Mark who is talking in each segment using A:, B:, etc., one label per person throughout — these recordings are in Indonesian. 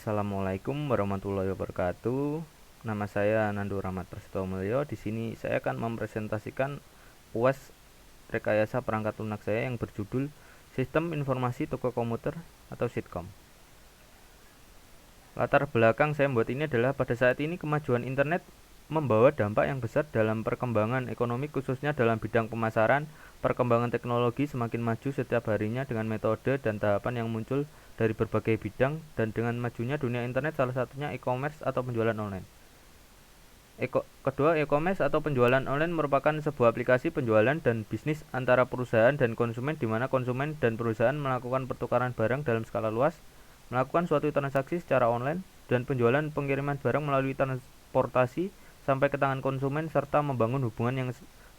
A: Assalamualaikum warahmatullahi wabarakatuh. Nama saya Nandu Rahmat Prasetyo. Di sini saya akan mempresentasikan UAS rekayasa perangkat lunak saya yang berjudul Sistem Informasi Toko Komuter atau Sitkom. Latar belakang saya membuat ini adalah pada saat ini kemajuan internet membawa dampak yang besar dalam perkembangan ekonomi, khususnya dalam bidang pemasaran. Perkembangan teknologi semakin maju setiap harinya dengan metode dan tahapan yang muncul dari berbagai bidang, dan dengan majunya dunia internet salah satunya e-commerce atau penjualan online. Kedua, e-commerce atau penjualan online merupakan sebuah aplikasi penjualan dan bisnis antara perusahaan dan konsumen, di mana konsumen dan perusahaan melakukan pertukaran barang dalam skala luas, melakukan suatu transaksi secara online, dan penjualan pengiriman barang melalui transportasi sampai ke tangan konsumen, serta membangun hubungan yang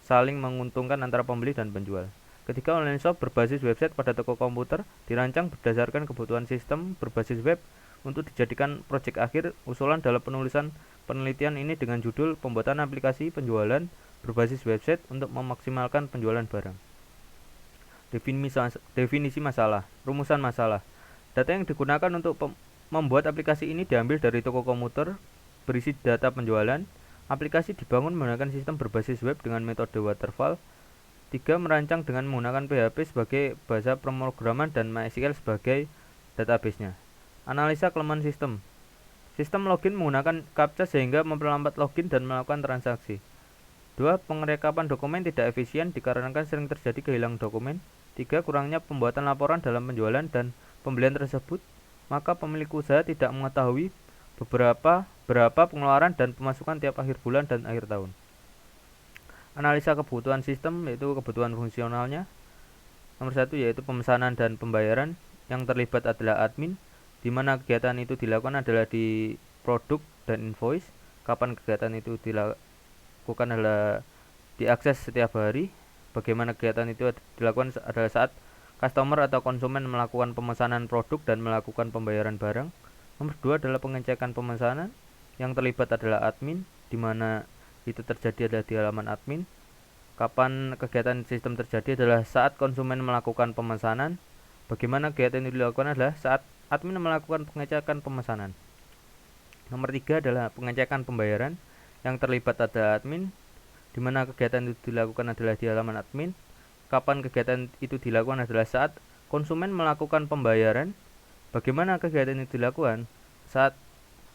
A: saling menguntungkan antara pembeli dan penjual. Ketika online shop berbasis website pada toko komputer dirancang berdasarkan kebutuhan sistem berbasis web untuk dijadikan proyek akhir. Usulan dalam penulisan penelitian ini dengan judul Pembuatan Aplikasi Penjualan Berbasis Website untuk Memaksimalkan Penjualan Barang. Definisi masalah. Rumusan masalah. Data yang digunakan untuk membuat aplikasi ini diambil dari toko komputer berisi data penjualan. Aplikasi dibangun menggunakan sistem berbasis web dengan metode waterfall. 3. Merancang dengan menggunakan PHP sebagai bahasa pemrograman dan MySQL sebagai database-nya. Analisa kelemahan sistem. Sistem login menggunakan CAPTCHA sehingga memperlambat login dan melakukan transaksi. 2. Pengerekapan dokumen tidak efisien dikarenakan sering terjadi kehilangan dokumen. 3. Kurangnya pembuatan laporan dalam penjualan dan pembelian tersebut, maka pemilik usaha tidak mengetahui berapa pengeluaran dan pemasukan tiap akhir bulan dan akhir tahun. Analisa kebutuhan sistem, yaitu kebutuhan fungsionalnya. Nomor 1 yaitu pemesanan dan pembayaran. Yang terlibat adalah admin, di mana kegiatan itu dilakukan adalah di produk dan invoice. Kapan kegiatan itu dilakukan adalah diakses setiap hari. Bagaimana kegiatan itu dilakukan adalah saat customer atau konsumen melakukan pemesanan produk dan melakukan pembayaran barang. Nomor 2 adalah pengecekan pemesanan. Yang terlibat adalah admin, di mana itu terjadi adalah di halaman admin. Kapan kegiatan sistem terjadi adalah saat konsumen melakukan pemesanan. Bagaimana kegiatan itu dilakukan adalah saat admin melakukan pengecekan pemesanan. Nomor 3 adalah pengecekan pembayaran. Yang terlibat adalah admin, di mana kegiatan itu dilakukan adalah di halaman admin. Kapan kegiatan itu dilakukan adalah saat konsumen melakukan pembayaran. Bagaimana kegiatan itu dilakukan? Saat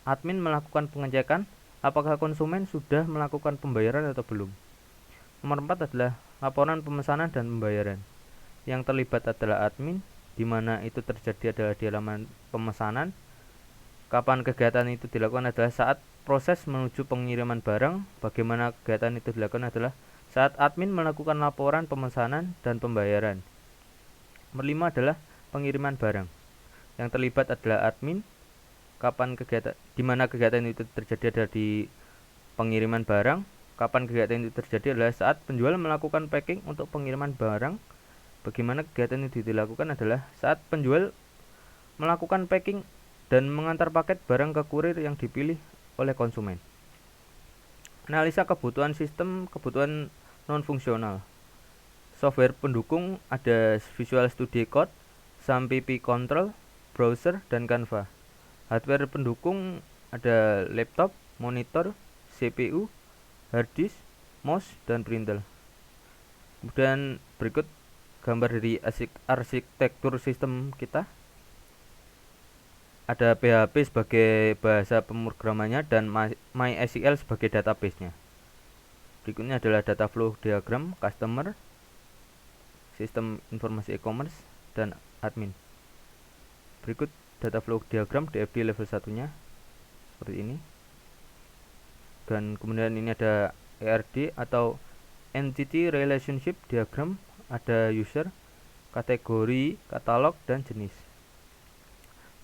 A: admin melakukan pengecekan apakah konsumen sudah melakukan pembayaran atau belum. Nomor 4 adalah laporan pemesanan dan pembayaran. Yang terlibat adalah admin, di mana itu terjadi adalah di halaman pemesanan. Kapan kegiatan itu dilakukan adalah saat proses menuju pengiriman barang. Bagaimana kegiatan itu dilakukan adalah saat admin melakukan laporan pemesanan dan pembayaran. Nomor 5 adalah pengiriman barang. Yang terlibat adalah admin. Kapan kegiatan, di mana kegiatan itu terjadi adalah di pengiriman barang. Kapan kegiatan itu terjadi adalah saat penjual melakukan packing untuk pengiriman barang. Bagaimana kegiatan itu dilakukan adalah saat penjual melakukan packing dan mengantar paket barang ke kurir yang dipilih oleh konsumen. Analisa kebutuhan sistem, kebutuhan non-fungsional. Software pendukung ada Visual Studio Code, SAM PP Control, browser, dan Canva. Hardware pendukung ada laptop, monitor, CPU, hard disk, mouse, dan printer. Kemudian berikut gambar dari arsitektur sistem kita. Ada PHP sebagai bahasa pemrogramannya dan MySQL sebagai database-nya. Berikutnya adalah data flow diagram, customer, sistem informasi e-commerce, dan admin. Berikut data flow diagram DFD level 1-nya seperti ini. Dan kemudian ini ada ERD atau Entity Relationship Diagram, ada user, kategori, katalog, dan jenis.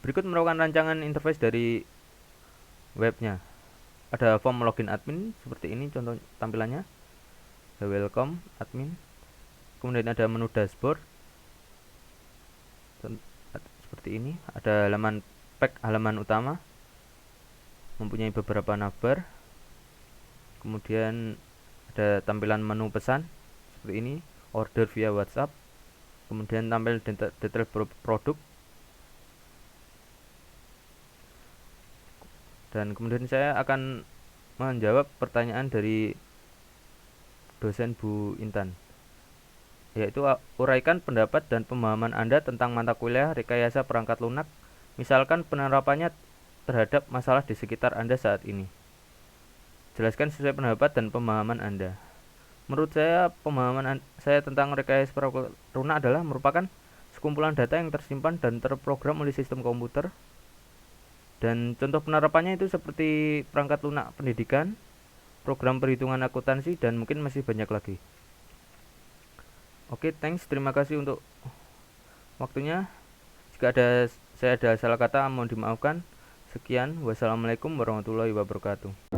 A: Berikut merupakan rancangan interface dari webnya. Ada form login admin seperti ini contoh tampilannya. Ada welcome admin. Kemudian ada menu dashboard seperti ini. Ada halaman halaman utama, mempunyai beberapa navbar. Kemudian ada tampilan menu pesan seperti ini, order via WhatsApp. Kemudian tampil detail produk. Dan kemudian saya akan menjawab pertanyaan dari dosen Bu Intan, yaitu uraikan pendapat dan pemahaman Anda tentang mata kuliah rekayasa perangkat lunak, misalkan penerapannya terhadap masalah di sekitar Anda saat ini. Jelaskan sesuai pendapat dan pemahaman Anda. Menurut saya, pemahaman saya tentang rekayasa perangkat lunak adalah merupakan sekumpulan data yang tersimpan dan terprogram oleh sistem komputer. Dan contoh penerapannya itu seperti perangkat lunak pendidikan, program perhitungan akuntansi, dan mungkin masih banyak lagi. Oke, thanks. Terima kasih untuk waktunya. Jika saya ada salah kata, mohon dimaafkan. Sekian. Wassalamualaikum warahmatullahi wabarakatuh.